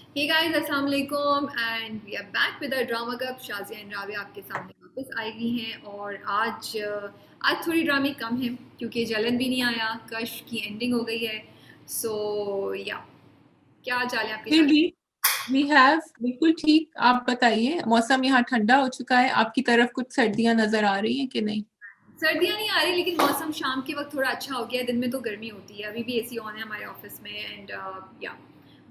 Hey guys, अस्सलाम वालेकुम and we are back with a drama cup. Shazia and Rabia आपके सामने वापस आई हुई हैं और आज थोड़ी ड्रामे कम है क्योंकि जलन भी नहीं आया, कश की एंडिंग हो गई है। सो या क्या चाल है आपके फिर साथ? भी वी हैव बिल्कुल ठीक। आप बताइए, मौसम यहाँ ठंडा हो चुका है। आपकी तरफ कुछ सर्दियां नजर आ रही हैं कि नहीं? सर्दियाँ नहीं आ रही लेकिन मौसम शाम के वक्त थोड़ा अच्छा हो गया है। दिन में तो गर्मी होती है, अभी भी एसी ऑन है हमारे ऑफिस में एंड या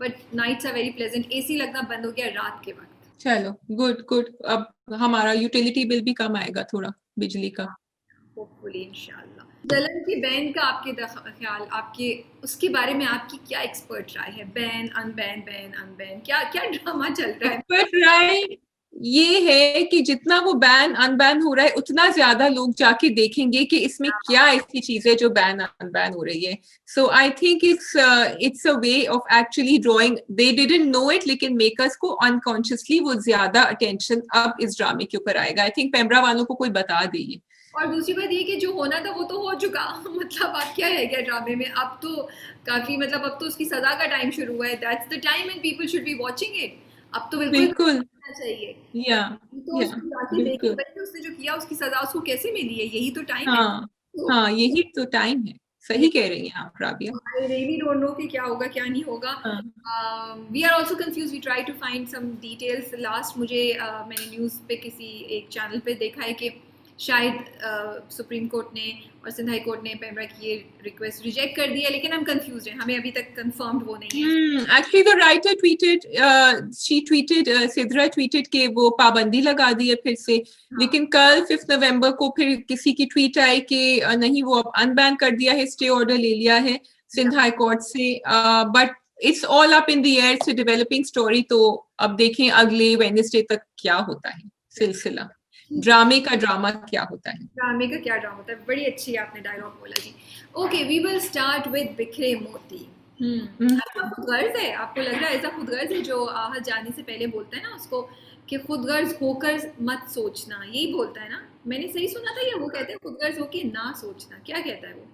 but nights are very pleasant. AC लगना बंद हो गया रात के वक्त। चलो, गुड गुड। अब हमारा यूटिलिटी बिल भी कम आएगा थोड़ा, बिजली का। होपफुली इंशाल्लाह। जलन की बैन का आपके ख्याल, आपके उसके बारे में आपकी क्या एक्सपर्ट राय है? बैन अनबैन क्या क्या ड्रामा चल रहा है? एक्सपर्ट राय ये है कि जितना वो बैन अनबैन हो रहा है उतना ज्यादा लोग जाके देखेंगे कि इसमें क्या ऐसी चीज है जो बैन अनबैन हो रही है। So I think it's a way of actually drawing. They didn't know it, लेकिन मेकर्स को अनकॉन्शियसली वो ज्यादा अटेंशन अब इस ड्रामे के ऊपर आएगा। आई थिंक पेम्ब्रा वालों को कोई बता देगी। और दूसरी बात ये कि जो होना था वो तो हो चुका। मतलब अब क्या रह गया ड्रामे में? अब तो काफी, मतलब अब तो उसकी सजा का टाइम शुरू हुआ है। That's the time and people should be watching it. अब तो बिल्कुल बिल्कुल। होना चाहिए। या तो या उसको जाके देखे बिल्कुल। भाई, उसने जो किया उसकी सजा उसको कैसे मिली है, यही तो टाइम है। हाँ हाँ, यही तो टाइम है। सही कह रही हैं आप, Rabia. I really don't know कि क्या होगा क्या नहीं होगा। हाँ we are also confuse, we try to find some details. Last मुझे मैंने न्यूज़ पे किसी एक चैनल पे देखा है कि शायद सुप्रीम कोर्ट ने और सिंध हाई कोर्ट ने पेमरा की ये रिक्वेस्ट रिजेक्ट कर दी है, लेकिन हम कंफ्यूज हैं, हमें अभी तक कंफर्म्ड वो नहीं है। Actually the writer tweeted, she tweeted, Sidra tweeted के वो पाबंदी लगा दी है फिर से। हाँ लेकिन कल 5 नवंबर को फिर किसी की ट्वीट आई कि नहीं, वो अब अनबैन कर दिया है, स्टे ऑर्डर ले लिया है या सिंध हाई कोर्ट से। But it's all up in the air, it's developing story. तो अब देखें अगले वेडनेसडे तक क्या होता है सिलसिला, ठीक है। ड्रामे का ड्रामा क्या होता है। ड्रामे का क्या ड्रामा होता है? बड़ी अच्छी आपने डायलॉग बोला जी। Okay, we will start with Bikhre Moti. हम्म, ऐसा खुद गर्ज है? आपको लग रहा है ऐसा खुद गर्ज है जो आहत जाने से पहले बोलता है ना उसको कि खुद गर्ज होकर मत सोचना, यही बोलता है ना? मैंने सही सुना था या वो कहते हैं खुद गर्ज होके ना सोचना? क्या कहता है वो?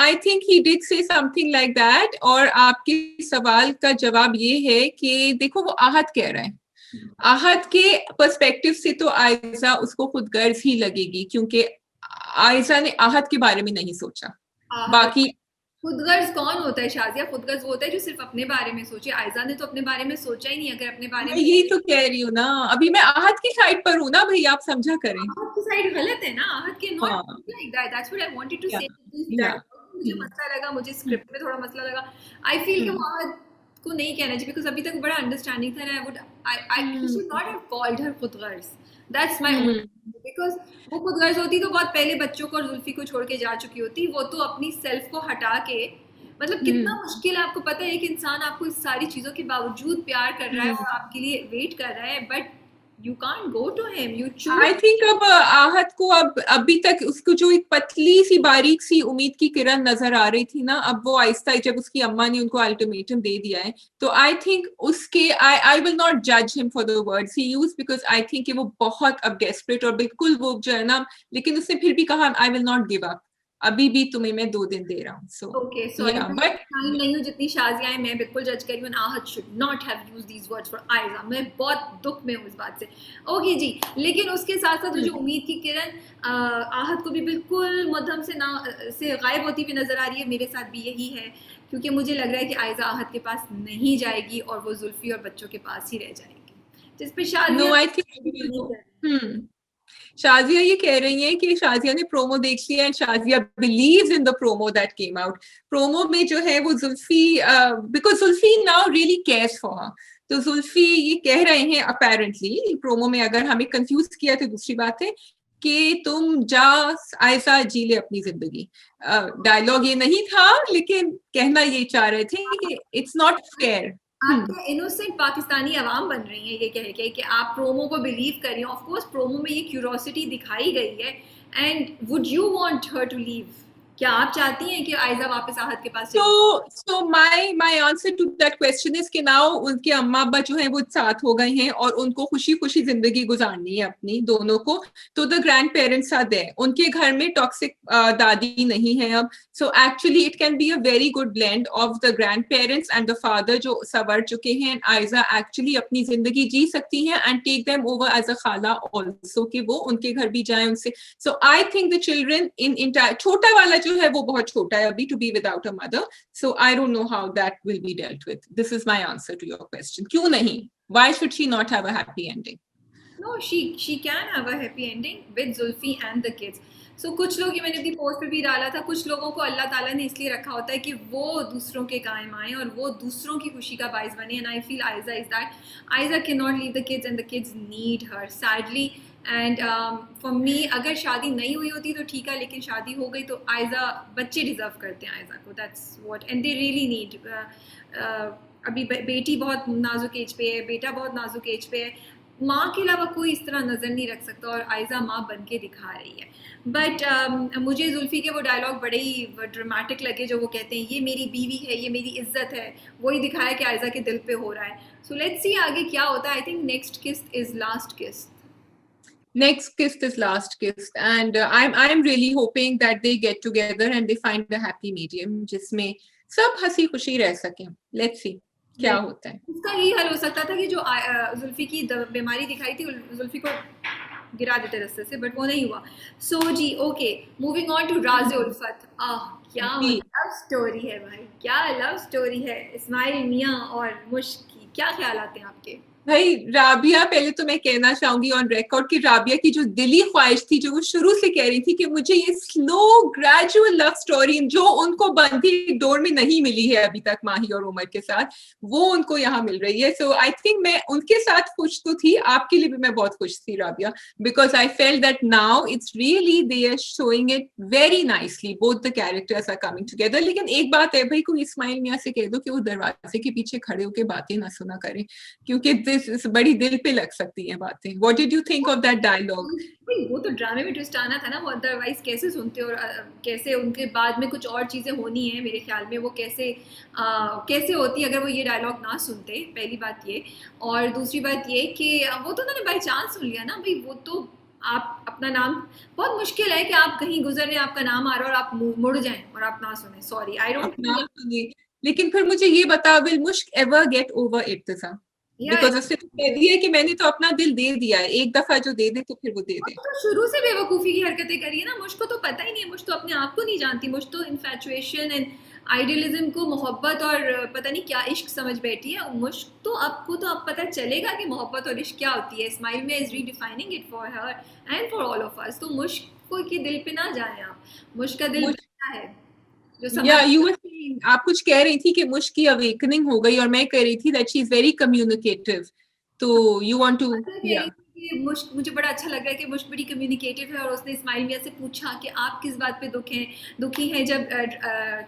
आई थिंक ही डिड से समथिंग लाइक दैट। और आपके सवाल का जवाब ये है कि देखो, वो आहत कह रहा है। आहत के पर्सपेक्टिव से तो आयजा उसको खुद गर्ज ही लगेगी, क्योंकि आयजा ने आहत के बारे में नहीं सोचा। आहत बाकी खुदगर्ज कौन होता है शाजिया? खुदगर्ज वो होता है जो सिर्फ अपने बारे में सोचे। आयजा ने तो अपने बारे में सोचा ही नहीं। अगर अपने बारे मैं में यही तो कह रही हूँ ना, अभी मैं आहत की साइड पर हूँ ना भाई, आप समझा करें। आहत की साइड गलत है ना। आहत के नॉट हाँ। Like that. That's what I wanted to या से। दिस या डायलॉग मुझे मसला लगा, मुझे स्क्रिप्ट में थोड़ा मसला लगा। आई फील कि वो आहत को नहीं कहना चाहिए बिकॉज अभी तक वो बड़ा अंडरस्टैंडिंग था। I would I he should not have called her खुदगर्ज। दैट्स माय ओन, बिकॉज वो खुदगर्ज होती तो बहुत पहले बच्चों को और जुल्फी को छोड़ के जा चुकी होती। वो तो अपनी सेल्फ को हटा के, मतलब कितना मुश्किल है। आपको पता है एक इंसान आपको इस सारी चीजों के बावजूद प्यार कर रहा है और आपके लिए वेट कर रहा है, but you can't go to him, you choose. I think अब आहत को, अब अभी तक उसको जो एक पतली सी बारीक सी उम्मीद की किरण नजर आ रही थी ना, अब वो आहिस्ता, जब उसकी अम्मा ने उनको अल्टीमेटम दे दिया है, तो आई थिंक उसके, आई आई विल नॉट जज him for the words he use, because I think कि वो बहुत अब डेस्परेट और बिल्कुल वो जो है ना। लेकिन उसने फिर भी कहा, I will not give up, अभी भी तुम्हें मैं 2 दिन दे रहा हूँ। सो ओके सॉरी, या मैं बट काइंड नहीं हूँ जितनी शाजिया है। मैं बिल्कुल जज करी हूँ। आहत should not have use these words for Ayza. मैं बहुत दुख में हूँ इस बात से। ओके जी, लेकिन उसके साथ साथ जो उम्मीद की किरण आहत को भी बिल्कुल मध्यम से ना से गायब होती हुई नजर आ रही है। मेरे साथ भी यही है, क्योंकि मुझे लग रहा है कि आयजा आहत के पास नहीं जाएगी और वो जुल्फी और बच्चों के पास ही रह जाएगी, जिस पे शाजिया नो, आई थिंक नहीं कर शाजिया ये कह रही है कि शाजिया ने प्रोमो देख लिया and Shazia believes in the promo that came out. Promo में जो है वो Zulfi, because Zulfi now really cares for her. तो जुल्फी ये कह रहे हैं अपेरेंटली प्रोमो में, अगर हमें कंफ्यूज किया तो दूसरी बात है कि तुम जा ऐसा जी ले अपनी जिंदगी। डायलॉग ये नहीं था, लेकिन कहना ये चाह रहे थे कि इट्स नॉट फेयर। आप क्या इनोसेंट पाकिस्तानी अवाम बन रही हैं ये कह के कि आप प्रोमो को बिलीव कर रही हैं? ऑफ कोर्स प्रोमो में ये क्यूरोसिटी दिखाई गई है। And would you want her to leave? क्या आप चाहती हैं कि आयजा वापस आहद के पास चली? So my answer to that question is कि now उनके अम्मा अब्बा जो हैं वो साथ हो गए हैं और उनको खुशी खुशी जिंदगी गुजारनी है अपनी दोनों को, तो the grandparents are there. उनके घर में टॉक्सिक दादी नहीं है अब, so actually it can be a very good blend of the grandparents and the father जो सवर चुके हैं, आयजा actually अपनी जिंदगी जी सकती हैं and take them over as a खाला also, कि वो उनके घर भी जाएं उनसे. So I think the children in entire, छोटा वाला जो है वो बहुत छोटा है अभी to be without a mother, so I don't know how that will be dealt with. This is my answer to your question. क्यों नहीं? Why should she not have a happy ending? No, she can have a happy ending with Zulfi and the kids. So कुछ लोग, ये मैंने अपनी post पे भी डाला था, कुछ लोगों को अल्लाह ताला ने इसलिए रखा होता है कि वो दूसरों के कायम आए और वो दूसरों की खुशी का बाइस बने. And I feel Ayza is that. Ayza can not leave the kids and the kids need her sadly. And for me, अगर शादी नहीं हुई होती तो ठीक है, लेकिन शादी हो गई तो आयजा, बच्चे डिजर्व करते हैं आयजा को. That's what and they really need. अभी बेटी बहुत नाजुक एज पे है, बेटा बहुत नाजुक एज पे है. माँ के अलावा कोई इस तरह नज़र नहीं रख सकता और आयजा माँ बन के दिखा रही है. बट मुझे जुल्फ़ी के वो डायलॉग बड़े ही ड्रामेटिक लगे जो वो कहते हैं ये मेरी बीवी है, ये मेरी इज्जत है. वही दिखाया कि आयजा के दिल पे हो रहा है. सो लेट्स सी आगे क्या होता है. आई थिंक नेक्स्ट किस इज लास्ट किस. Next kiss is last kiss, and I'm really hoping that they get together and they find a happy medium जिसमें सब हंसी खुशी रह सकें. Let's see क्या होता है. उसका यही हल हो सकता था कि जो जुल्फ़ी की बीमारी दिखाई थी, जुल्फ़ी को गिरा देते रास्ते से, बट वो नहीं हुआ. सो जी, ओके, मूविंग ऑन टू राज़ उल्फत. क्या लव स्टोरी है भाई, क्या लव स्टोरी है इस्माइल मियां और मुश्क की. क्या ख्याल आते हैं आपके? भाई राबिया, पहले तो मैं कहना चाहूंगी ऑन रिकॉर्ड कि राबिया की जो दिली ख्वाहिश थी, जो वो शुरू से कह रही थी कि मुझे ये स्लो ग्रेजुअल लव स्टोरी जो उनको बंदी डोर में नहीं मिली है अभी तक माही और उमर के साथ, वो उनको यहाँ मिल रही है. सो आई थिंक मैं उनके साथ खुश तो थी, आपके लिए भी मैं बहुत खुश थी Rabia, because I felt that now it's really they are showing it very nicely, both the characters are coming together. लेकिन एक बात है भाई, कोई इस्माइल मियां से कह दो कि वो दरवाजे के पीछे खड़े होकर बातें ना सुना करें, क्योंकि बड़ी दिल पे लग सकती हैं बातें. What did you think of that dialogue? वो तो ड्रामे में ट्विस्ट आना था ना. वो अदरवाइज कैसे सुनते और कैसे उनके बाद में कुछ और चीजें होनी है मेरे ख्याल में, वो कैसे होती अगर वो ये डायलॉग ना सुनते. पहली बात ये. और दूसरी बात ये कि वो तो उन्होंने बाई चांस सुन लिया ना भाई. वो तो आप अपना नाम, बहुत मुश्किल है कि आप कहीं गुजर रहे, आपका नाम आ रहा है और आप मुड़ जाएं और आप ना सुने. Sorry, I don't. लेकिन फिर मुझे ये बता, विल मुश्क ever get over it? Because उसने कह दिया कि मैंने तो अपना दिल दे दिया है, एक दफा जो दे दे तो फिर वो दे दे. तो शुरू से बेवकूफी की हरकतें करी है ना. मुझको तो पता ही नहीं है, मुझ तो अपने आप को नहीं जानती. मुझ तो इन्फैचुएशन एंड आइडियलिज्म को मोहब्बत और पता नहीं क्या इश्क समझ बैठी है. मुश्क तो आपको तो अब पता चलेगा कि मोहब्बत और इश्क क्या होती है. इस्माइल में is redefining it for her and for all of us. तो मुश्क को के दिल पे ना जाए आप. मुश्क का दिल क्या है आप कुछ कह रही थी कि मुश्क की अवेकनिंग हो गई और मैं कह रही थी that she is very communicative. तो यू वांट टू. मुश्क, मुझे बड़ा अच्छा लग रहा है कि मुश्क बड़ी कम्युनिकेटिव है और उसने इस्माइल मियां से पूछा कि आप किस बात पे दुखी हैं जब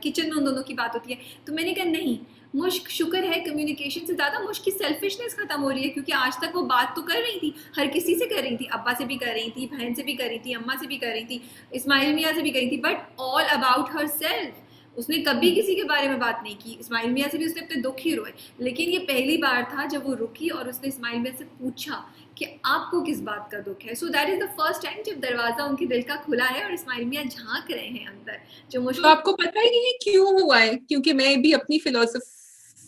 किचन में उन दोनों की बात होती है. तो मैंने कहा नहीं, मुश्क शुक्र है कम्युनिकेशन से ज़्यादा मुश्क की सेल्फिशनेस खत्म हो रही है. क्योंकि आज तक वो बात तो कर रही थी, हर किसी से कर रही थी, अब्बा से भी कर रही थी, बहन से भी कर रही थी, अम्मा से भी कर रही थी, इस्माइल मियां से भी कर रही थी, but all about her self. उसने कभी किसी के बारे में बात नहीं की. इस्माइल मियां से भी उसने अपने दुख ही रोए. लेकिन ये पहली बार था जब वो रुकी और उसने इस्माइल मियां से पूछा कि आपको किस बात का दुख है. So that is the first time जब दरवाजा उनके दिल का खुला है और इस्माइल मियां झांक रहे हैं अंदर. जो मुश्किल, तो आपको पता ही नहीं है क्यों हुआ है? क्योंकि मैं भी अपनी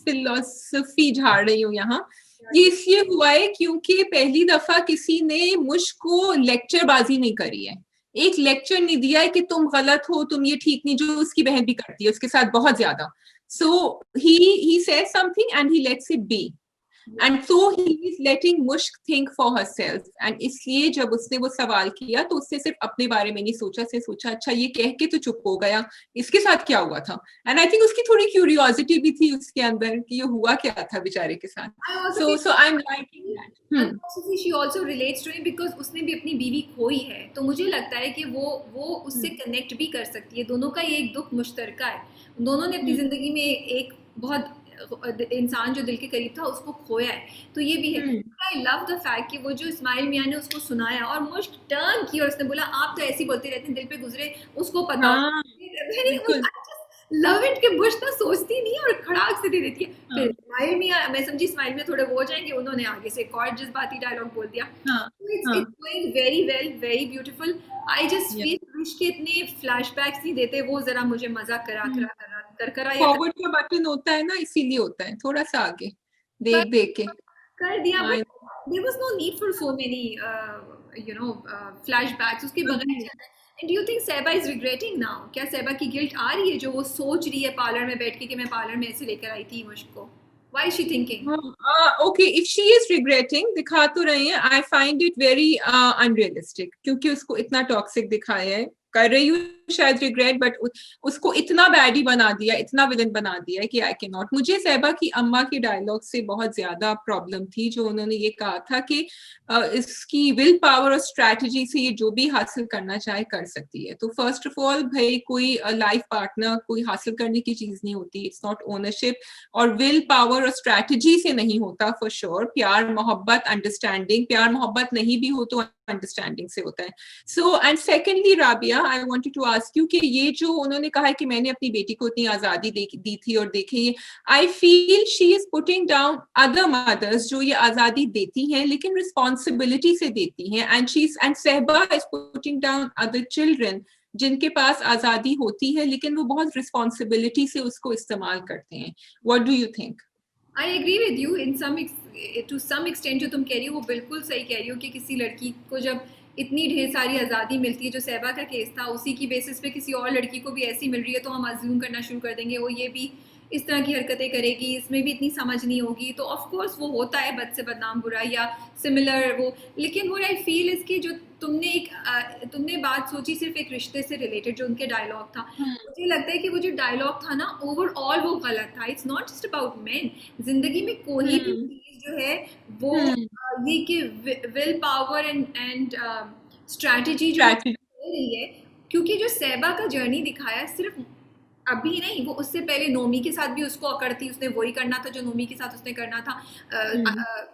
फिलोसफी झाड़ रही हूँ यहाँ. ये इसलिए हुआ है क्योंकि पहली दफा किसी ने मुश्क को लेक्चरबाजी नहीं करी है, एक लेक्चर नहीं दिया है कि तुम गलत हो, तुम ये ठीक नहीं, जो उसकी बहन भी करती है उसके साथ बहुत ज्यादा. So he says something and he lets it be, and so he is letting Mushk think for herself. And इसलिए जब उसने वो सवाल किया तो उसने सिर्फ अपने बारे में नहीं सोचा, से सोचा अच्छा ये कह के तो चुप हो गया, इसके साथ क्या हुआ था. एंड आई थिंक उसकी थोड़ी क्यूरियोसिटी भी थी उसके अंदर कि ये हुआ क्या था बेचारे के साथ. So I am liking that. She also relates to him because उसने भी अपनी बीवी खोई है. तो मुझे लगता है कि वो उससे कनेक्ट भी कर सकती है. दोनों का ये एक दुख मुश्तरका है. दोनों ने अपनी जिंदगी में एक बहुत इंसान जो दिल के करीब था उसको खोया है. तो ये भी है. आई लव द फैक्ट कि वो जो इस्माइल मियां ने उसको सुनाया और मुश्क टर्न की और उसने बोला आप तो ऐसे ही बोलते रहते हैं, दिल पे गुजरे उसको पता. बिल्कुल। लव इट कि बुश ना सोचती नहीं है और खड़ाक से दे देती है। फिर स्माइल में मैं समझी स्माइल में थोड़े वो हो जाएंगे, उन्होंने आगे से एक और जज्बाती डायलॉग बोल दिया। हाँ इट्स हाँ it's going very well, very beautiful. I just yeah. Feel wish के इतने फ्लैशबैक्स नहीं देते, वो जरा मुझे मजा करा करा करा कर करा या फॉरवर्ड का बटन होता है ना, इसीलिए होता है थोड़ा सा आगे कर, देख देख के। कर दिया, हाँ but there was no need for so many flashbacks उसके बगैर agree. चल रहा है। And do you think Sahba is regretting now? क्या सहबा की गिल्ट आ रही है जो वो सोच रही है पार्लर में बैठ के कि मैं पार्लर में ऐसे लेकर आई थी मुझको? Why is she thinking? Okay, if she is regretting, दिखा तो रही है, I find it very unrealistic, क्योंकि उसको इतना टॉक्सिक दिखाया है। कर रही हूँ शायद रिग्रेट, बट उसको इतना बैडी बना दिया, इतना विलन बना दिया है कि आई कैन नॉट। मुझे सहबा की अम्मा के डायलॉग से बहुत ज्यादा प्रॉब्लम थी, जो उन्होंने ये कहा था कि इसकी विल पावर और स्ट्रैटेजी से ये जो भी हासिल करना चाहे कर सकती है। तो फर्स्ट ऑफ ऑल भाई, कोई लाइफ पार्टनर कोई हासिल करने की चीज नहीं होती, इट्स नॉट ओनरशिप, और विल पावर और स्ट्रैटेजी से नहीं होता फॉर श्योर। प्यार मोहब्बत अंडरस्टैंडिंग, प्यार मोहब्बत नहीं भी हो तो अंडरस्टैंडिंग से होता है। So and secondly Rabia, I wanted to ask you कि ये जो उन्होंने कहा है कि मैंने अपनी बेटी को इतनी आजादी दी थी, और देखिए I feel she is putting down other mothers जो ये आजादी देती हैं लेकिन रिस्पॉन्सिबिलिटी से देती हैं, and Sahba is putting down other children जिनके पास आजादी होती है लेकिन वो बहुत रिस्पॉन्सिबिलिटी से उसको इस्तेमाल करते हैं। What do you think? I agree with you in some to some extent. जो तुम कह रही हो वो बिल्कुल सही कह रही हो कि किसी लड़की को जब इतनी ढेर सारी आज़ादी मिलती है, जो सहबा का केस था, उसी की बेसिस पे किसी और लड़की को भी ऐसी मिल रही है तो हम अज्यूम करना शुरू कर देंगे वो ये भी इस तरह की हरकतें करेगी, इसमें भी इतनी समझ नहीं होगी। तो ऑफ कोर्स वो होता है बद से बदनाम बुरा या सिमिलर वो। लेकिन वो आई फील इसकी जो तुमने बात सोची सिर्फ एक रिश्ते से रिलेटेड जो उनके डायलॉग था, मुझे लगता है कि वो जो डायलॉग था ना ओवरऑल वो गलत था। It's not just about main, जिंदगी में कोई भी चीज जो है वो ये कि विल पावर एंड स्ट्रैटेजी जो है दे रही है। क्योंकि जो सहबा का जर्नी दिखाया सिर्फ अभी नहीं, वो उससे पहले नोमी के साथ भी उसको अकड़ती, उसने वही करना था जो नोमी के साथ उसने करना था।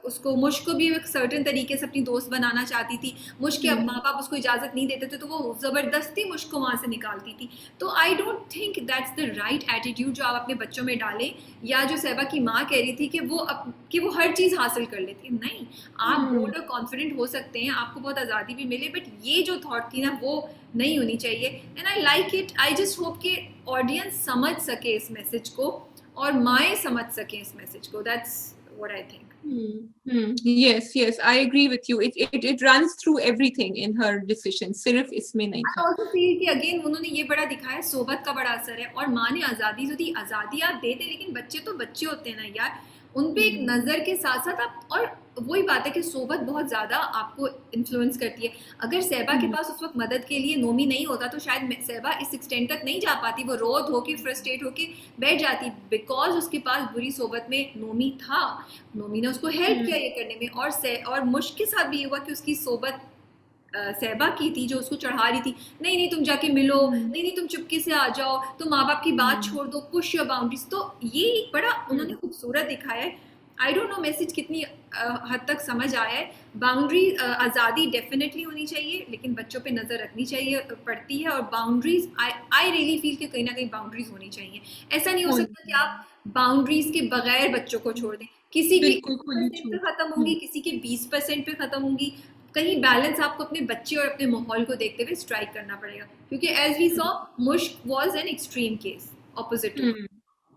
उसको मुश्क को भी एक सर्टेन तरीके से अपनी दोस्त बनाना चाहती थी। मुश्क के माँ बाप उसको इजाजत नहीं देते थे तो वो जबरदस्ती मुश्क को वहां से निकालती थी। तो I don't think that's the right attitude जो आप अपने बच्चों में डालें। या जो सहबा की माँ कह रही थी कि वो हर चीज हासिल कर लेती है, नहीं, आप बोल्ड और कॉन्फिडेंट हो सकते हैं, आपको बहुत आज़ादी भी मिले, बट ये जो थॉट थी ना वो नहीं होनी चाहिए। And I like it. I just hope कि ऑडियंस समझ सके इस मैसेज को और माएँ समझ सके इस मैसेज को। That's what I think. Yes, I agree with you. It runs through everything in her decision. सिर्फ इसमें नहीं आई था। ऑल्सो फील कि अगेन उन्होंने ये बड़ा दिखाया, सोबत का बड़ा असर है। और माँ ने आज़ादी जो दी, आज़ादी आप देते, लेकिन बच्चे तो बच्चे होते हैं ना यार, उन पे एक नज़र के साथ साथ आप, और वही बात है कि सोबत बहुत ज़्यादा आपको इन्फ्लुएंस करती है। अगर सहबा के पास उस वक्त मदद के लिए नोमी नहीं होता तो शायद सहबा इस एक्सटेंट तक नहीं जा पाती, वो रो धो के फ्रस्ट्रेट होके बैठ जाती, बिकॉज उसके पास बुरी सोबत में नोमी था। नोमी ने उसको हेल्प किया ये करने में। और मुश्क के साथ भी ये हुआ कि उसकी सोबत सहबा की थी जो उसको चढ़ा रही थी, नहीं नहीं तुम जाके मिलो, नहीं नहीं तुम चुपके से आ जाओ, तुम माँ बाप की बात छोड़ दो, पुश योर बाउंड्रीज। तो ये एक बड़ा उन्होंने खूबसूरत दिखाया है। आई डोंट नो मैसेज कितनी हद तक समझ आया है। बाउंड्री, आज़ादी डेफिनेटली होनी चाहिए, लेकिन बच्चों पे नज़र रखनी चाहिए पड़ती है। और बाउंड्रीज, आई रियली फील कि कहीं ना कहीं बाउंड्रीज होनी चाहिए। ऐसा नहीं हो सकता कि आप बाउंड्रीज के बगैर बच्चों को छोड़ दें। किसी की बिल्कुल खुली 1% पे छूट। खत्म होंगी, किसी के 20% पे खत्म होंगी। कहीं बैलेंस आपको अपने बच्चे और अपने माहौल को देखते हुए स्ट्राइक करना पड़ेगा, क्योंकि as we saw Mushk was an extreme case opposite to.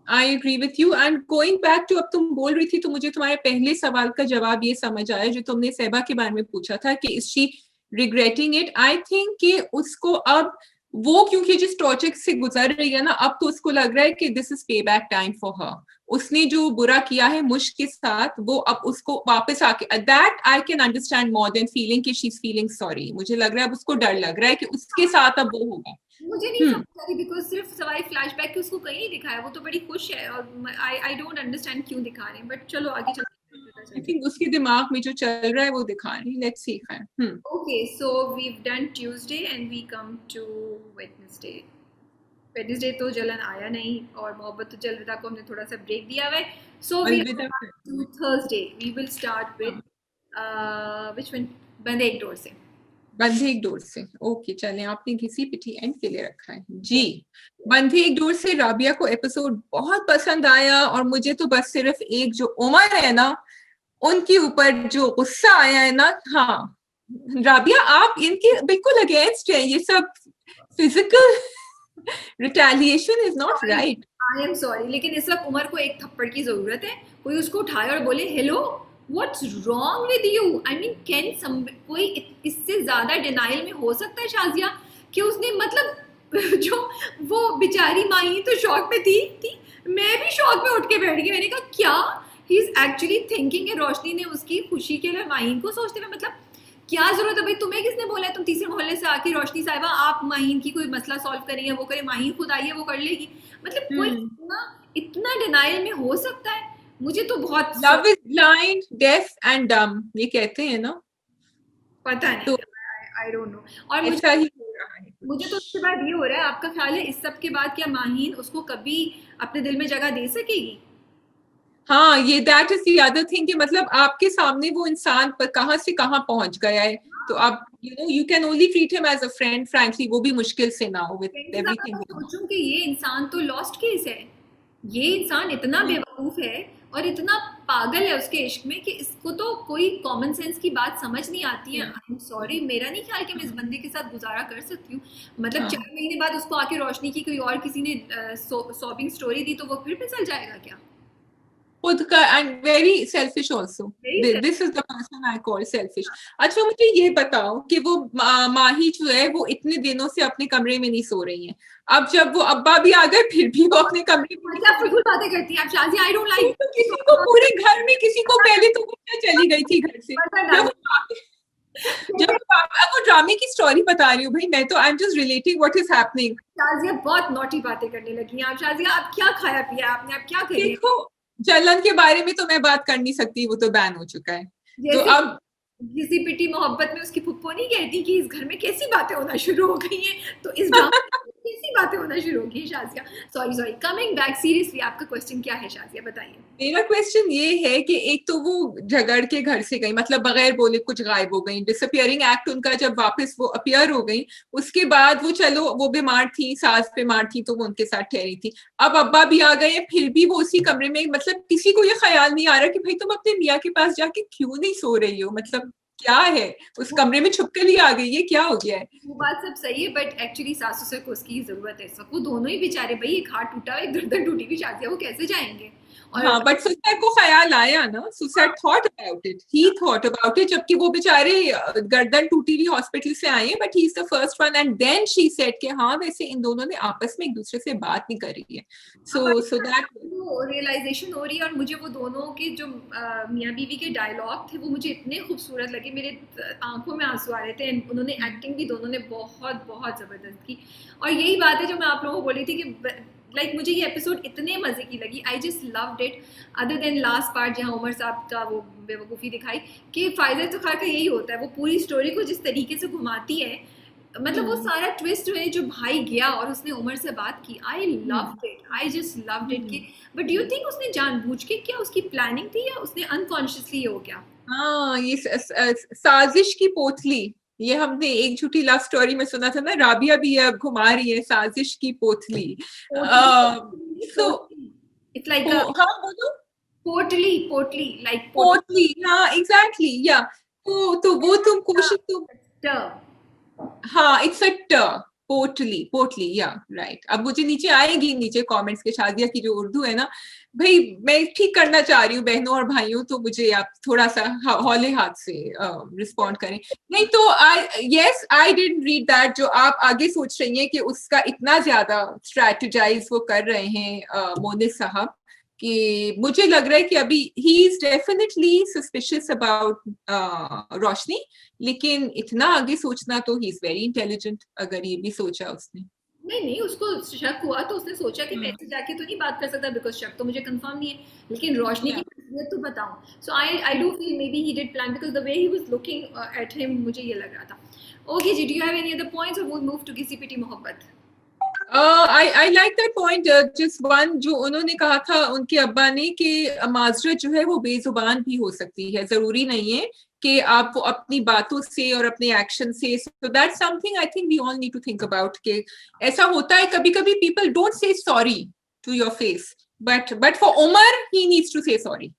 I agree with you. And going back to, अब तुम बोल रही थी तो मुझे तुम्हारे पहले सवाल का जवाब ये समझ आया जो तुमने सहबा के बारे में पूछा था कि is she regretting it. I think कि उसको अब वो क्योंकि जिस टॉर्चर से गुजर रही है ना, अब तो उसको लग रहा है कि दिस इज पे बैक टाइम फॉर हर। उसने जो बुरा किया है मुश्क के साथ, वो अब उसको वापस आके, that I can understand more than feeling कि शी इज फीलिंग सॉरी। मुझे लग रहा है अब उसको डर लग रहा है कि उसके साथ अब वो होगा। मुझे नहीं समझ आ रही, बिकॉज सिर्फ सवाई फ्लैशबैक की उसको कहीं नहीं दिखाया, वो तो बड़ी खुश है। और आई डोंट अंडरस्टैंड क्यों दिखा रहे हैं, बट चलो आगे चलते हैं, पता आई चलेगा। थिंक उसके दिमाग में जो चल रहा है वो दिखा रही है। Let's see. Okay, so we've done Tuesday and we come to Wednesday. Wednesday तो जलन आया नहीं, और मोहब्बत तो जलविदा को हमने थोड़ा सा ब्रेक दिया हुआ है। सो वी अलविदा to Thursday, we will start with which one, बंद एक डोर से। बंधेक डोर से, ओके चलें, आपने घिसी पिटी एंड के लिए रखा है जी। बंधेक डोर से राबिया को एपिसोड बहुत पसंद आया, और मुझे तो बस सिर्फ एक जो उमर है ना, उनके ऊपर जो गुस्सा आया है ना, हाँ राबिया आप इनके बिल्कुल अगेंस्ट है, ये सब physical retaliation is not right. I am sorry, लेकिन इस वक्त उमर को एक थप्पड़ की जरूरत है। कोई उसको उठाए और बोले hello what's wrong with you. I mean can कोई इससे ज्यादा डिनाइल में हो सकता है शाजिया कि उसने मतलब जो वो बेचारी माही तो शॉक में थी, मैं भी शॉक में उठ के बैठ गई। मैंने कहा क्या ही इज एक्चुअली थिंकिंग है। रोशनी ने उसकी खुशी के लिए माहीन को सोचते हुए, मतलब क्या जरूरत है भाई, तुम्हें किसने बोला है तुम तीसरे मोहल्ले से आके रोशनी साहिबा आप माहीन की कोई मसला सॉल्व करिए, वो करे, माहीन खुद आई है वो कर लेगी। मतलब कोई इतना डिनाइल में हो सकता है? मुझे तो बहुत love is blind deaf and डम, ये कहते हैं ना, पता नहीं, तो आई डोंट नो। और ऐसा ही हो रहा है। मुझे तो उसके बाद ये हो रहा है, आपका ख्याल है इस सब के बाद क्या माहीन उसको कभी अपने दिल में जगह दे सकेगी? हाँ, ये that is the other thing कि मतलब आपके सामने वो इंसान पर कहाँ से कहाँ पहुंच गया है, तो आप you can only treat him as a friend, frankly वो भी मुश्किल से ना हो विद एवरीथिंग। सोचूं कि ये इंसान तो लॉस्ट केस है, ये इंसान इतना बेवकूफ है और इतना पागल है उसके इश्क में कि इसको तो कोई कॉमन सेंस की बात समझ नहीं आती है। आई एम सॉरी, मेरा नहीं ख्याल कि मैं इस बंदे के साथ गुजारा कर सकती हूँ। मतलब 4 महीने बाद उसको आके रोशनी की कोई और किसी ने सॉबिंग स्टोरी दी तो वो फिर फिसल जाएगा क्या? खुद का, and very selfish also, this is the person I call selfish. अच्छा मुझे ये बताओ कि वो माही जो है वो इतने दिनों से अपने कमरे में नहीं सो रही है, अब जब वो अब्बा भी आ गए फिर भी वो अपने कमरे में क्या फिजूल बातें करती हैं आप शाजी, आई डोंट लाइक। तो किसी को पूरे घर में किसी को पहले तो वो क्या चली गई थी घर से, जब वो ड्रामे की स्टोरी बता रही हूँ भाई मैं तो, I am just relating what is happening. Shazia बहुत नोटी बातें करने लगी हैं आप। शाजिया आप क्या खाया पिया आपने, आप क्या करिए? देखो जलन के बारे में तो मैं बात कर नहीं सकती, वो तो बैन हो चुका है, तो जैसे अब किसी पिटी मोहब्बत में उसकी फुप्पो नहीं कहती कि इस घर में कैसी बातें होना शुरू हो गई हैं, तो इस ड्रामा में कैसी बातें होना शुरू हो गई है Shazia. Sorry coming back seriously, आपका क्वेश्चन क्या है शाजिया, बताइए। मेरा क्वेश्चन ये है कि एक तो वो झगड़ के घर से गई, मतलब बगैर बोले कुछ गायब हो गई, डिसअपियरिंग एक्ट उनका जब वापस वो अपियर हो गई, उसके बाद वो चलो वो बीमार थी, सास बीमार थी तो वो उनके साथ ठहरी थी, अब अब्बा भी आ गए फिर भी वो उसी कमरे में, मतलब किसी को ये ख्याल नहीं आ रहा कि भाई तुम अपने मियाँ के पास जाके क्यों नहीं सो रही हो, मतलब क्या है, उस कमरे में छुपकर ही आ गई, ये क्या हो गया है? वो बात सब सही है, बट एक्चुअली सास ससुर को उसकी जरूरत है इस वक्त। वो दोनों ही बेचारे, भाई एक हाथ टूटा हुआ एक गर्दन टूटी हुई शादी, वो कैसे जाएंगे? और हाँ बट सुसैड को ख्याल आया ना, suicide thought about it, he thought about it, जबकि वो बेचारे गर्दन टूटी हुई हॉस्पिटल से आए हैं, but he is the first one, and then she said कि हाँ वैसे इन दोनों ने आपस में एक दूसरे से बात नहीं करी है, सो दैट वो रियलाइजेशन हो रही है। और मुझे वो दोनों के जो मियाँ बीवी के डायलॉग थे वो मुझे इतने खूबसूरत लगे, मेरे आंखों में आंसू आ रहे थे। उन्होंने एक्टिंग भी दोनों ने बहुत बहुत जबरदस्त की। और यही बात है जो मैं आप लोगों को बोली थी कि लाइक मुझे ये एपिसोड इतने मजे की लगी, I just loved it, other than last part जहाँ उमर साहब का वो बेवकूफ़ी दिखाई कि फायदा तो खैर का यही होता है, वो पूरी स्टोरी को जिस तरीके से घुमाती है, मतलब वो सारा ट्विस्ट है जो भाई गया और उसने उमर से बात की, I loved it, I just loved it कि बट डू यू थिंक उसने जानबूझ के क्या, उसकी प्लानिंग थी या उसने अनकॉन्शियसली हो गया? हाँ ये साजिश की पोतली, ये हमने एक झूठी लव स्टोरी में सुना था ना, राबिया भी अब घुमा रही है साजिश की पोतली, सो इट्स लाइक हाँ बोलो, पोटली लाइक पोटली, हाँ एग्जैक्टली या, तो वो तुम कोशिश तुम, हाँ इट्स अ ट, पोटली पोटली या राइट। अब मुझे नीचे आएगी, नीचे कमेंट्स के, शादिया की जो उर्दू है ना भाई, मैं ठीक करना चाह रही हूँ बहनों और भाइयों, तो मुझे आप थोड़ा सा हौले हाथ से रिस्पॉन्ड करें, नहीं तो yes I didn't read that, जो आप आगे सोच रही हैं कि उसका इतना ज्यादा स्ट्रेटेजाइज वो कर रहे हैं मोनिस साहब, कि मुझे लग रहा है कि अभी he is definitely suspicious about Roshni, लेकिन इतना आगे सोचना तो ही इज वेरी इंटेलिजेंट, अगर ये भी सोचा उसने। नहीं उसको शक हुआ तो उसने सोचा कि मैं इससे जाके तो नहीं बात कर सकता, बिकॉज शक तो मुझे कंफर्म नहीं है, लेकिन रोशनी की शख्सियत तो बताऊं। So I do feel maybe he did plan, because the way he was looking at him मुझे ये लग रहा था। ओके जी, do you have any other points और we move to Ghisi Piti Mohabbat? I like that point, जिस one जो उन्होंने कहा था उनके अब्बा ने कि माजरत जो है वो बेजुबान भी हो सकती है, जरूरी नहीं है कि आप वो अपनी बातों से और अपने एक्शन से, so that's something I think we all need to think about कि ऐसा होता है कभी कभी, people don't say sorry to your face, but for Umar he needs to say sorry.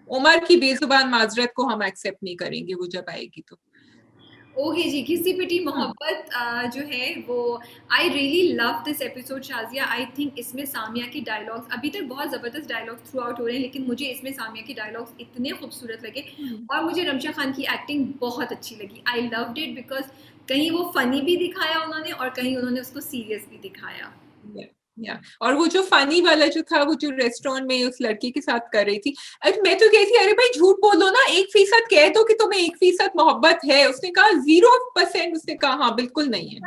Umar की बेजुबान माजरत को हम एक्सेप्ट नहीं करेंगे, वो जब आएगी तो। ओके जी, घिसी पिटी मोहब्बत जो है वो, I really love this episode Shazia. I think इसमें सामिया की डायलॉग्स, अभी तक बहुत ज़बरदस्त डायलॉग्स थ्रू आउट हो रहे हैं, लेकिन मुझे इसमें सामिया की डायलॉग्स इतने खूबसूरत लगे। और मुझे रमशा खान की एक्टिंग बहुत अच्छी लगी। आई लव्ड इट बिकॉज कहीं वो फनी भी दिखाया उन्होंने और कहीं उन्होंने उसको सीरियस भी दिखाया। या और वो जो फनी वाला जो था, वो जो रेस्टोरेंट में उस लड़के के साथ कर रही थी, अरे मैं तो कही थी अरे भाई झूठ बोलो ना, 1% कह दो कि तुम्हें 1% मोहब्बत है। उसने कहा 0%, उसने कहा हाँ बिल्कुल नहीं है।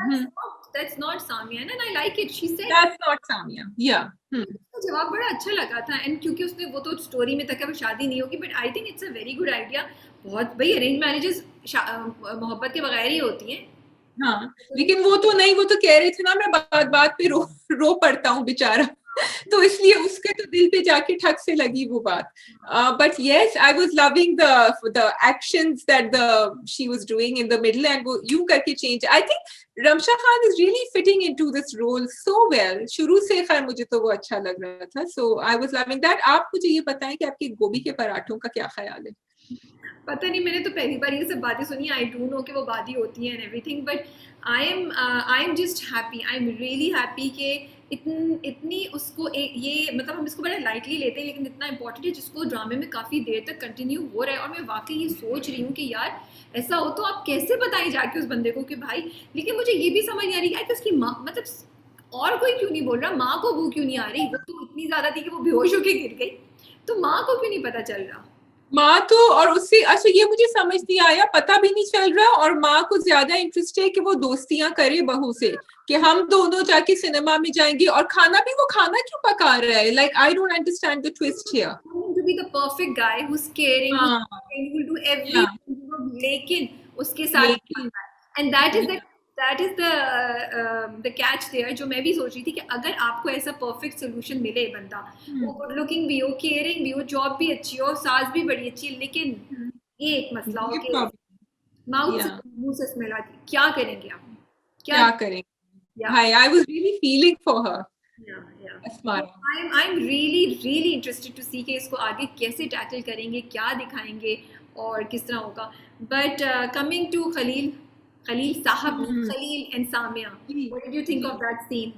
That's not Samia and I like it. She said That's not Samia. Yeah. उसका जवाब बड़ा अच्छा लगा था। एंड क्योंकि उसने वो तो स्टोरी में तक है वो शादी नहीं होगी, but I think it's a very good idea. बहुत भाई अरेंज मैरिजेस मोहब्बत के बगैर ही होती हैं। हाँ, लेकिन वो तो नहीं, वो तो कह रहे थे ना मैं बात बात पे रो पड़ता हूँ बेचारा, तो इसलिए उसके तो दिल पे जाके ठग से लगी वो बात। But yes, I was loving the actions that the she was doing in the middle, and वो यूं करके change. I think Ramsha Khan is really fitting into this role so well. शुरू से खैर मुझे तो वो अच्छा लग रहा था, सो आई वाज लविंग दैट। आप मुझे ये बताएं कि आपके गोभी के पराठों का क्या ख्याल है? पता नहीं, मैंने तो पहली बार ये सब बातें सुनी। आई डू नो कि वो बातें होती हैं and everything, but I am just happy, I am really happy कि इतनी उसको ये मतलब हम इसको बड़ा लाइटली लेते हैं, लेकिन इतना इंपॉर्टेंट है जिसको ड्रामे में काफ़ी देर तक कंटिन्यू हो रहा है। और मैं वाकई ये सोच रही हूँ कि यार ऐसा हो तो आप कैसे बताएं जाके उस बंदे को कि भाई, लेकिन मुझे ये भी समझ नहीं आ रही यार कि उसकी माँ, मतलब और कोई क्यों नहीं बोल रहा, माँ को भूख क्यों नहीं आ रही? वो तो इतनी ज्यादा थी कि वो बेहोश होकर गिर गई, तो माँ को क्यों नहीं पता चल रहा? माँ तो, और उससे अच्छा ये मुझे समझ नहीं आया, पता भी नहीं चल रहा, और माँ को ज्यादा इंटरेस्ट है कि वो दोस्तियां करे बहू से, कि हम दोनों जाके सिनेमा में जाएंगे, और खाना भी वो खाना क्यों पका रहा है? Like I don't understand the twist here. To be the perfect guy who's caring, who's हाँ, kind, who will do या everything, लेकिन उसके साथ लेकिन and that is the catch there, जो मैं भी सोच रही थी कि अगर आपको ऐसा परफेक्ट सोल्यूशन मिले, बंदा वो गुड लुकिंग भी हो, केयरिंग भी हो, जॉब भी अच्छी हो, सास भी बड़ी अच्छी है, लेकिन ये एक मसला हो ये कि प्रॉब्लम, माउथ से या मुंह से स्मेल आती, क्या करेंगे आप? क्या? क्या करेंगे? या भाई I was really feeling for her, या Asmara. I am really interested to see कि इसको आगे कैसे टैकल करेंगे, क्या दिखाएंगे और किस तरह होगा। But coming to Khalil, Khalil साहब नहीं, खलील एंड सामिया, जी, what did you think of जी। दैट सीन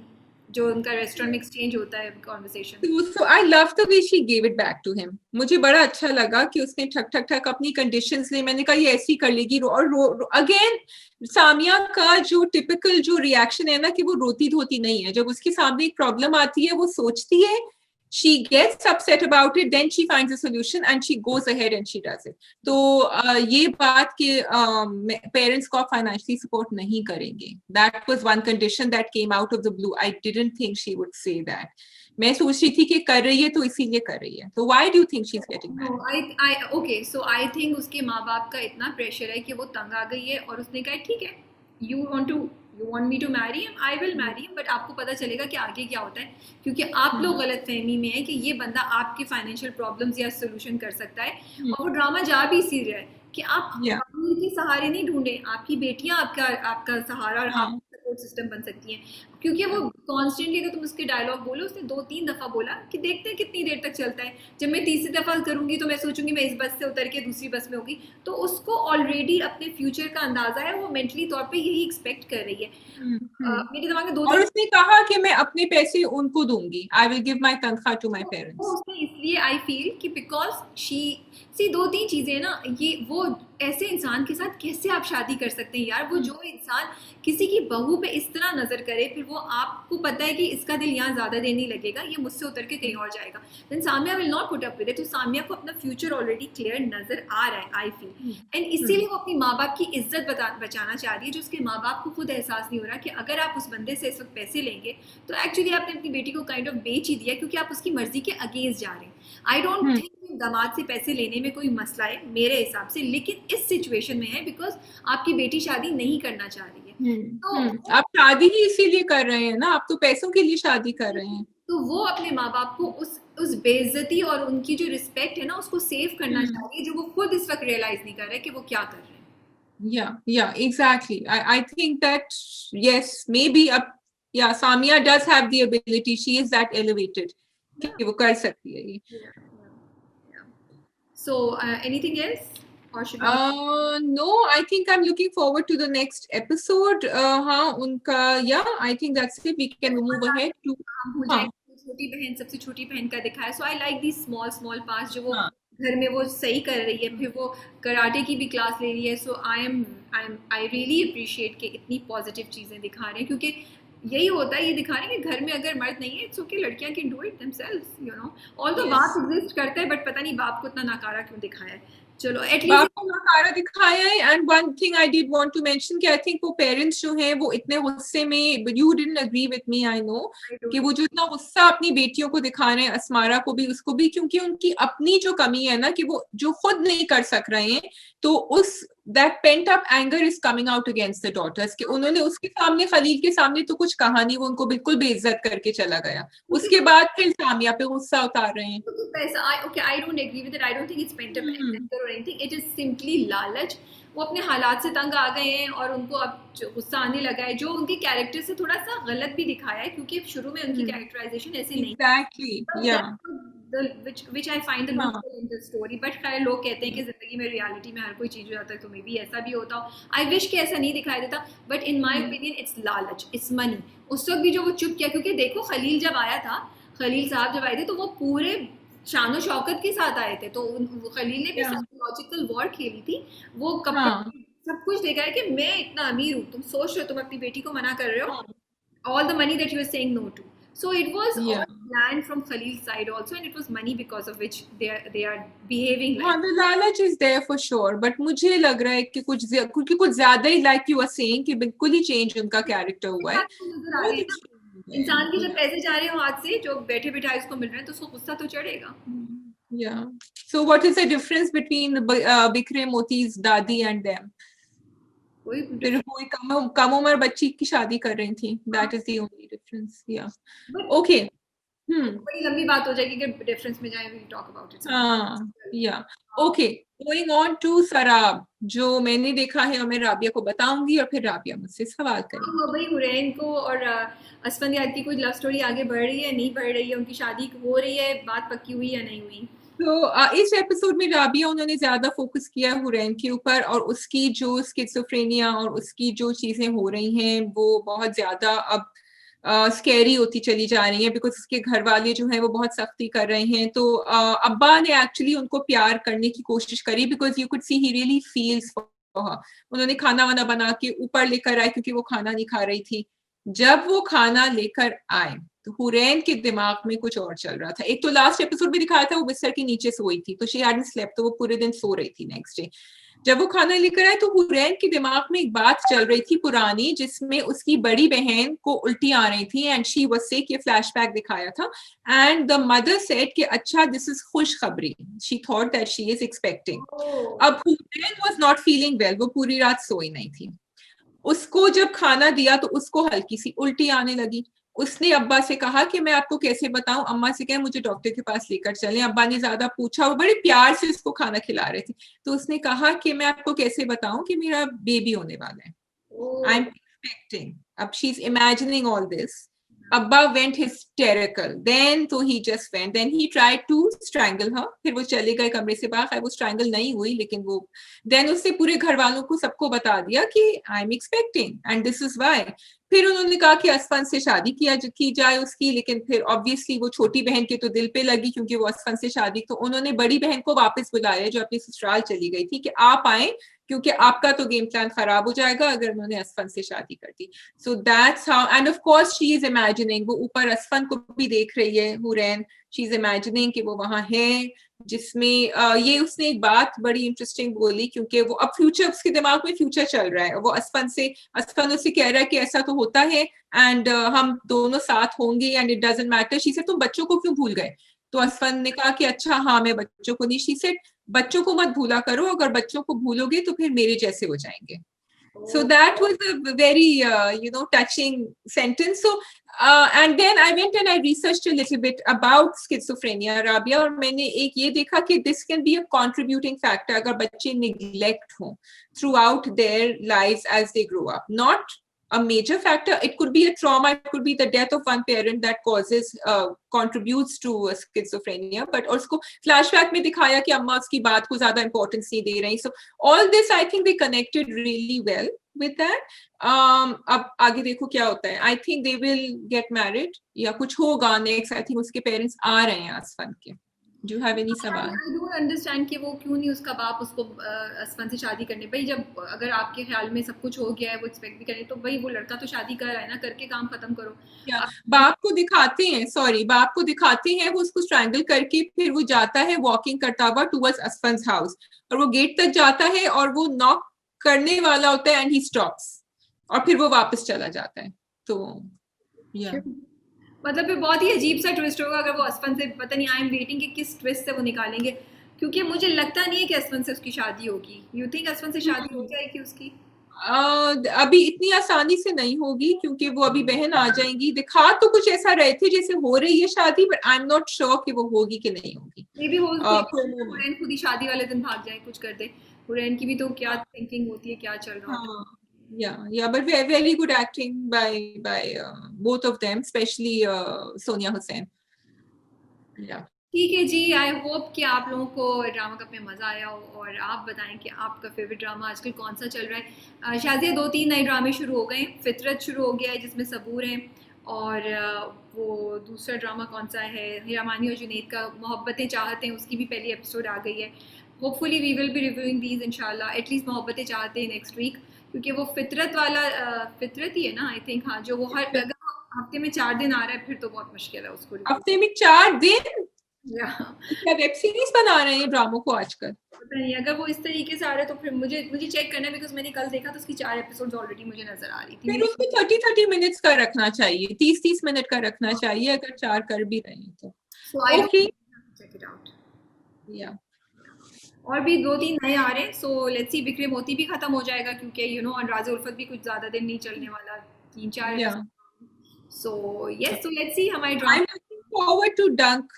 जो उनका रेस्टोरेंट में एक्सचेंज होता है conversation? So I love the way she gave it back to him. मुझे बड़ा अच्छा लगा कि उसने ठक ठक ठक अपनी कंडीशंस ली। मैंने कहा ये ऐसी कर लेगी, और अगेन सामिया का जो टिपिकल जो रिएक्शन है ना, कि वो रोती धोती नहीं है। जब उसके सामने एक प्रॉब्लम आती है, वो सोचती है, she gets upset about it, then she finds a solution and she goes ahead and she does it. तो ये बात कि पेरेंट्स को फाइनेंशियली सपोर्ट नहीं करेंगे, that was one condition that came out of the blue. I didn't think she would say that. मैं सोच रही थी कि कर रही है तो इसीलिए कर रही है। तो why do you think she's getting No, married? okay, so I think उसके माँ बाप का इतना प्रेशर है कि वो तंग आ गई है और उसने कहा ठीक है, you want me to marry him, I will marry him, but आपको पता चलेगा कि आगे क्या होता है, क्योंकि आप लोग गलत फहमी में है कि ये बंदा आपके फाइनेंशियल प्रॉब्लम्स या सोल्यूशन कर सकता है। और वो ड्रामा जा भी इसी रहा है कि आप Yeah. अमीर के सहारे नहीं ढूंढे, आपकी बेटियां आपका आपका सहारा और हाँ, सपोर्ट सिस्टम बन सकती हैं। क्योंकि वो कॉन्स्टेंटली, अगर तुम उसके डायलॉग बोलो, उसने 2-3 दफा बोला कि देखते हैं कितनी देर तक चलता है, जब मैं तीसरी दफा करूंगी तो मैं सोचूंगी मैं इस बस से उतर के दूसरी बस में होगी। तो उसको ऑलरेडी अपने फ्यूचर का अंदाजा है, वो मेंटली तौर पे यही एक्सपेक्ट कर रही है। मेरे दिमाग में दो और तीन उसने कहा कि मैं अपने पैसे उनको दूंगी, I will give my तनख्वाह to my वो parents. उसने इसलिए आई फील कि बिकॉज शी सी 2-3 चीजें ना, ये वो ऐसे इंसान के साथ कैसे आप शादी कर सकते हैं यार? वो जो इंसान किसी की बहू पे इस तरह नजर करे, फिर वो आपको पता है कि इसका दिल यहाँ ज्यादा देर नहीं लगेगा, ये मुझसे उतर के कहीं और जाएगा, then Samia will not put up with it. तो सामिया को अपना फ्यूचर ऑलरेडी क्लियर नजर आ रहा है, आई फील, एंड इसीलिए वो अपनी माँ बाप की इज्जत बचाना चाह रही है, जो उसके माँ बाप को खुद एहसास नहीं हो रहा कि अगर आप उस बंदे से इस वक्त पैसे लेंगे तो एक्चुअली आपने अपनी बेटी को काइंड ऑफ बेच ही दिया, क्योंकि आप उसकी मर्जी के अगेंस्ट जा रहे हैं। आई डोंट थिंक दामाद से पैसे लेने में कोई मसला है मेरे हिसाब से, लेकिन इस सिचुएशन में है बिकॉज आपकी बेटी शादी नहीं करना चाह रही है। तो आप शादी ही इसीलिए कर रहे हैं ना, आप तो पैसों के लिए शादी कर रहे हैं। तो वो अपने माँ बाप को उस बेइज्जती और उनकी जो रिस्पेक्ट है ना उसको सेव करना चाह रही है, जो वो खुद इस वक्त रियलाइज नहीं कर रहे कि वो क्या कर रहे हैं। Yeah, exactly. I think that yes, maybe yeah, Samia does have the ability. She is that elevated कि वो कर सकती है ये। So anything else or should we No, I think I'm looking forward to the next episode. हाँ उनका I think that's it. We can move ahead to हम भूल जाएंगे छोटी बहन, सबसे छोटी बहन का दिखाया। So I like the small parts जो वो घर में वो सही कर रही है, फिर वो कराटे की भी क्लास ले रही है। सो आई रियली अप्रिशिएट कि इतनी पॉजिटिव चीजें दिखा रहे हैं, क्योंकि यही होता है, ये दिखा रहे हैं कि घर में अगर मर्द नहीं है इट्स ओके, लड़कियां can do it themselves, you know. Although बाप एग्जिस्ट करता है, बट पता नहीं बाप को इतना नकारा क्यों दिखाया है। चलो एटलीस्ट बाप को नकारा दिखाया है। And one thing I did want to mention कि आई थिंक वो पेरेंट्स जो हैं वो इतने गुस्से में, you didn't agree with me, I know, कि वो जो इतना गुस्सा अपनी बेटियों को दिखा रहे हैं, अस्मारा को भी उसको भी, क्योंकि उनकी अपनी जो कमी है ना कि वो जो खुद नहीं कर सक रहे हैं, तो उस that pent up anger is coming out against the daughters कि उन्होंने उसके सामने, खलील के सामने तो कुछ कहा नहीं, वो उनको बिल्कुल बेइज्जत करके चला गया, उसके बाद फिर सामिया पे गुस्सा उतार रहे हैं। Okay, I don't agree with it. I don't think it's pent up anger or anything. It is simply लालच। वो अपने हालात से तंग आ गए हैं और उनको अब गुस्सा आने लगा है, जो उनके कैरेक्टर से थोड़ा सा गलत भी दिखाया है, क्योंकि शुरू में उनकी कैरेक्टराइजेशन ऐसी नहीं। Exactly, yeah. which I find the loophole in the story, but खैर लोग कहते हैं कि जिंदगी में रियलिटी में हर कोई चीज हो जाता है, तो मे भी ऐसा भी होता हो। आई विश कि ऐसा नहीं दिखाया देता, but in my opinion it's लालच, इट्स मनी। उस वक्त भी जो वो चुप किया, क्योंकि देखो खलील जब आया था, खलील साहब जब आए थे, तो वो पूरे शानो शौकत के साथ आए थे, तो खलील ने भी साइकोलॉजिकल वॉर खेली थी। वो सब कुछ देखा है कि मैं इतना अमीर हूँ, तुम सोच रहे हो तुम अपनी बेटी को मना कर रहे हो, all the money that you were saying no to. So it was all planned from Khalil's side also, and it was money because of which they are behaving like. the लालच is there for sure, but मुझे लग रहा है कि कुछ ज्यादा ही, like you were saying, कि बिल्कुल ही change उनका character हुआ है। इंसान की जब पैसे जा रहे हो हाथ से, जो बैठे बिठाए उसको मिल रहे हैं, तो उसको गुस्सा तो चढ़ेगा। Yeah. So what is the difference between the Bikre Moti's दादी and them? फिर कोई कम उम्र बच्ची की शादी कर रही थी, that is the only difference. Yeah. Okay. बड़ी लंबी बात हो जाएगी कि डिफरेंस में जाए, we'll talk about it. Yeah. Okay. Going on to सराब, जो मैंने देखा है और मैं राबिया को बताऊंगी और फिर राबिया मुझसे सवाल करेंगी। भाई हुरैन को और असफंदियात की कोई लव स्टोरी आगे बढ़ रही है, नहीं बढ़ रही है, उनकी शादी हो रही है, बात पक्की हुई या नहीं हुई? तो इस एपिसोड में राबिया उन्होंने ज्यादा फोकस किया हुरैन के ऊपर, और उसकी जो स्किज़ोफ्रेनिया और उसकी जो चीजें हो रही हैं वो बहुत ज्यादा अब स्कैरी होती चली जा रही है, बिकॉज उसके घर वाले जो हैं वो बहुत सख्ती कर रहे हैं। तो अब्बा ने एक्चुअली उनको प्यार करने की कोशिश करी, because you could see he really feels for her. उन्होंने खाना वाना बना के ऊपर लेकर आए, क्योंकि वो खाना नहीं खा रही थी। जब वो खाना लेकर आए तो हुरैन के दिमाग में कुछ और चल रहा था। एक तो लास्ट एपिसोड में दिखाया था वो बिस्तर के नीचे सोई थी, तो शी हैडंट स्लेप्ट, तो वो पूरे दिन सो रही थी नेक्स्ट डे। जब वो खाना लेकर आए तो हुरैन के दिमाग में एक बात चल रही थी पुरानी, जिसमें उसकी बड़ी बहन को उल्टी आ रही थी, एंड शी वाज सिक, ये फ्लैशबैक दिखाया था। एंड द मदर सेड कि अच्छा दिस इज खुशखबरी, she thought that she is expecting. अब Hurain was not feeling well, वो पूरी रात सोई नहीं थी। उसको जब खाना दिया तो उसको हल्की सी उल्टी आने लगी। उसने अब्बा से कहा कि मैं आपको कैसे बताऊं, अम्मा से कहे मुझे डॉक्टर के पास लेकर चलें। अब्बा ने ज्यादा पूछा, वो बड़े प्यार से उसको खाना खिला रहे थे, तो उसने कहा कि मैं आपको कैसे बताऊं कि मेरा बेबी होने वाला है, आई एम एक्सपेक्टिंग। अब she is imagining all this. Abba went hysterical. Then so he just went. Then he tried to strangle her. फिर वो चले गए कमरे से बाहर। वो strangle नहीं हुई, लेकिन वो then उससे पूरे घर वालों को सबको बता दिया कि I'm expecting and this is why. फिर उन्होंने कहा कि असफन से शादी की जाए उसकी, लेकिन फिर ऑब्वियसली वो छोटी बहन के तो दिल पे लगी, क्योंकि वो असफन से शादी, तो उन्होंने बड़ी बहन को वापस बुलाया जो अपनी ससुराल चली गई थी, कि आप आए, क्योंकि आपका तो गेम प्लान खराब हो जाएगा अगर उन्होंने असफन से शादी कर दी। So that's how, and of course she is imagining, वो ऊपर असफन को भी देख रही है हुरैन, शी इज इमेजिनिंग कि वो वहां है, जिसमें ये उसने एक बात बड़ी इंटरेस्टिंग बोली, क्योंकि वो अब फ्यूचर, उसके दिमाग में फ्यूचर चल रहा है। वो असफन उससे कह रहा है कि ऐसा तो होता है एंड हम दोनों साथ होंगे and it doesn't matter. She से तुम बच्चों को क्यों भूल गए, तो असफन ने कहा कि अच्छा हाँ मैं बच्चों को नहीं, शी सेड बच्चों को मत भूला करो, अगर बच्चों को भूलोगे तो फिर मेरे जैसे हो जाएंगे. So that was a very, touching sentence. So, and then I went and I researched a little bit about schizophrenia, Rabia, और मैंने एक ये देखा कि this can be a contributing factor अगर बच्चे neglect हों throughout their lives as they grow up. Not a major factor. It could be a trauma. It could be the death of one parent that contributes to schizophrenia. But उसको flashback में दिखाया कि अम्मा उसकी बात को ज्यादा importance नहीं दे रही. So all this, I think they connected really well with that. अब आगे देखो क्या होता है. I think they will get married या कुछ होगा next. I think उसके parents आ रहे हैं असफन के. Do you have any सवाल? I don't understand कि वो क्यों नहीं उसका बाप उसको असफन से शादी करने. भाई जब अगर आपके ख्याल में सब कुछ हो गया है, वो एक्सपेक्ट भी करें, तो भाई वो लड़का तो शादी कर रहा है ना, करके काम खत्म करो. बाप को दिखाते हैं, बाप को दिखाते हैं वो उसको स्ट्रैंगल करके फिर वो जाता है वॉकिंग करता हुआ टुवर्ड्स असफन्स हाउस, और वो गेट तक जाता है और वो नॉक करने वाला होता है एंड ही स्टॉप्स, और फिर वो वापस चला जाता है. तो मतलब फिर बहुत ही अजीब सा ट्विस्ट होगा अगर वो असफन से, पता नहीं, आई एम वेटिंग कि किस ट्विस्ट से वो निकालेंगे, क्योंकि मुझे लगता नहीं है कि असफन से उसकी शादी होगी. यू थिंक असफन से शादी हो जाएगी उसकी? अभी इतनी आसानी से नहीं होगी, क्योंकि वो अभी बहन आ जाएंगी. दिखा तो कुछ ऐसा रहे थे जैसे हो रही है शादी, but I am not sure कि वो होगी कि नहीं होगी. मे बी हुरैन खुद ही शादी वाले दिन भाग जाए, कुछ कर दे. हुरैन की भी तो क्या थिंकिंग होती है, क्या चल रहा है. Yeah, but very good acting by both of them, especially Sonia Hussain. Yeah. ठीक है जी, आई होप कि आप लोगों को ड्रामा कप में मज़ा आया हो, और आप बताएं कि आपका फेवरेट ड्रामा आजकल कौन सा चल रहा है. शाज़िया 2-3 नए ड्रामे शुरू हो गए. फितरत शुरू हो गया है जिसमें सबूर हैं, और वो दूसरा ड्रामा कौन सा है, हिरामानी और जुनैद का मोहब्बतें चाहते हैं, उसकी भी पहली एपिसोड आ गई है. Hopefully we will be reviewing these इंशाल्लाह, एटलीस्ट मोहब्बतें चाहते हैं नेक्स्ट वीक, क्योंकि वो फितरत वाला फितरत ही है ना, आई थिंक. हाँ, जो वो हर हफ्ते में 4 दिन आ रहा है, फिर तो बहुत मुश्किल है उसको. हफ्ते में 4 दिन क्या वेब सीरीज बना रहे हैं ड्रामों को आजकल? पता नहीं, अगर वो इस तरीके से आ रहे हैं तो फिर मुझे चेक करना है, बिकॉज मैंने कल देखा तो उसकी 4 एपिसोड्स ऑलरेडी मुझे नजर आ रही थी. फिर उसको 30 मिनट्स का रखना चाहिए, 30 मिनट का रखना चाहिए अगर 4 कर भी रहे हैं तो. Okay, check it out. या और भी 2-3 नए आ रहे हैं. सो लेट्स सी. विक्रम मोती भी खत्म हो जाएगा, क्योंकि राज़ उल्फत भी कुछ ज्यादा दिन नहीं चलने वाला, 3-4. So yes, so let's see. हमारे drama, I am looking forward to Dunk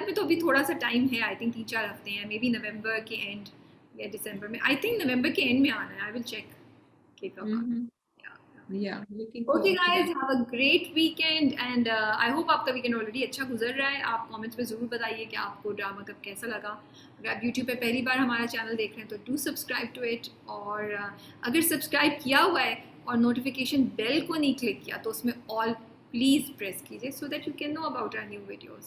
पे तो अभी थोड़ा सा टाइम है. आई थिंक 3-4 हफ्ते हैं, मे बी नवंबर के एंड या दिसंबर में. आई थिंक नवंबर के एंड में आना है. I will check. Okay guys, have a great weekend, and I hope आपका weekend already अच्छा गुजर रहा है. आप comments में ज़रूर बताइए कि आपको ड्रामा कप कैसा लगा. अगर आप YouTube पे पहली बार हमारा चैनल देख रहे हैं तो do subscribe to it, और अगर सब्सक्राइब किया हुआ है और नोटिफिकेशन बेल को नहीं क्लिक किया तो उसमें ऑल प्लीज़ प्रेस कीजिए, so that you can know about our new videos.